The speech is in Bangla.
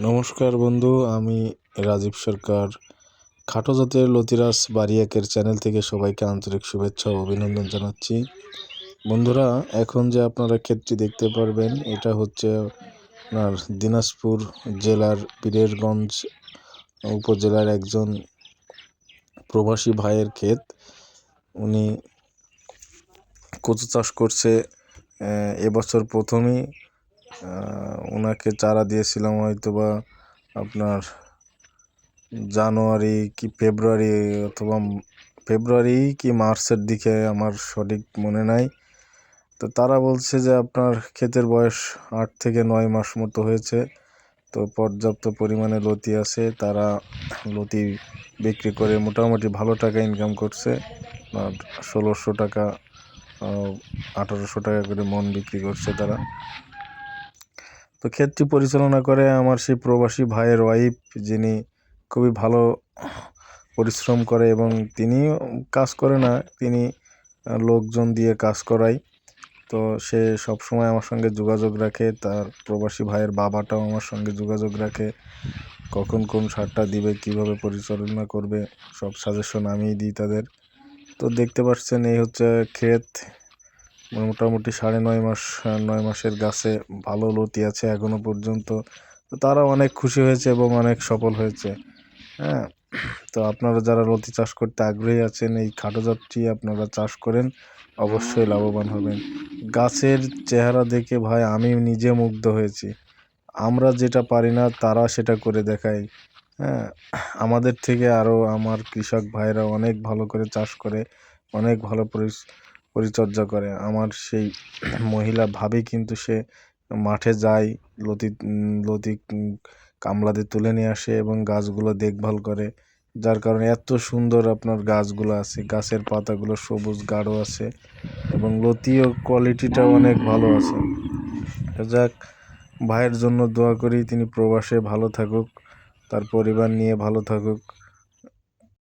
নমস্কার বন্ধু, আমি রাজীব সরকার। খাটো জাতের লতিরাজ বাড়ি একের চ্যানেল থেকে সবাইকে আন্তরিক শুভেচ্ছা ও অভিনন্দন জানাচ্ছি। বন্ধুরা, এখন যে আপনারা ক্ষেতটি দেখতে পারবেন, এটা হচ্ছে আপনার দিনাজপুর জেলার পীরেরগঞ্জ উপজেলার একজন প্রবাসী ভাইয়ের ক্ষেত। উনি কচু চাষ করছে এবছর প্রথমেই। ওনাকে চারা দিয়েছিলাম হয়তো বা আপনার জানুয়ারি কি ফেব্রুয়ারি, অথবা ফেব্রুয়ারি কি মার্চের দিকে, আমার সঠিক মনে নাই। তো তারা বলছে যে আপনার ক্ষেতের বয়স 8 থেকে 9 মাস মতো হয়েছে, তো পর্যাপ্ত পরিমাণে লতি আছে। তারা লতি বিক্রি করে মোটামুটি ভালো টাকা ইনকাম করছে। 1600 টাকা 1800 টাকা করে মন বিক্রি করছে তারা। তো ক্ষেতটি পরিচালনা করে আমার সেই প্রবাসী ভাইয়ের ওয়াইফ, যিনি খুবই ভালো পরিশ্রম করে এবং তিনি কাজ করে না, তিনি লোকজন দিয়ে কাজ করায়। তো সে সবসময় আমার সঙ্গে যোগাযোগ রাখে। তার প্রবাসী ভাইয়ের বাবাটাও আমার সঙ্গে যোগাযোগ রাখে, কখন কোন সারটা দিবে, কিভাবে পরিচালনা করবে, সব সাজেশন আমিই দিই তাদের। তো দেখতে পাচ্ছেন, এই হচ্ছে ক্ষেত। মোটামুটি 9.5 মাসের গাছে ভালো লতি আছে এখনো পর্যন্ত। তো তারা অনেক খুশি হয়েছে এবং অনেক সফল হয়েছে। হ্যাঁ, তো আপনারা যারা লতি চাষ করতে আগ্রহী আছেন, এই খাটো জাতটি আপনারা চাষ করেন, অবশ্যই লাভবান হবেন। গাছের চেহারা দেখে ভাই আমি নিজে মুগ্ধ হয়েছি। আমরা যেটা পারি না তারা সেটা করে দেখায়। হ্যাঁ, আমাদের থেকে আরও আমার কৃষক ভাইরা অনেক ভালো করে চাষ করে, অনেক ভালো পরিচর্যা করে। আমার সেই মহিলা ভাবি কিন্তু সে মাঠে যায়, লতি কামলাতে তুলে নিয়ে আসে এবং গাছগুলো দেখভাল করে, যার কারণে এত সুন্দর আপনার গাছগুলো আছে। গাছের পাতাগুলো সবুজ গাঢ় আছে এবং লতিও কোয়ালিটিটাও অনেক ভালো আছে। যাক, ভাইয়ের জন্য দোয়া করি, তিনি প্রবাসে ভালো থাকুক, তার পরিবার নিয়ে ভালো থাকুক।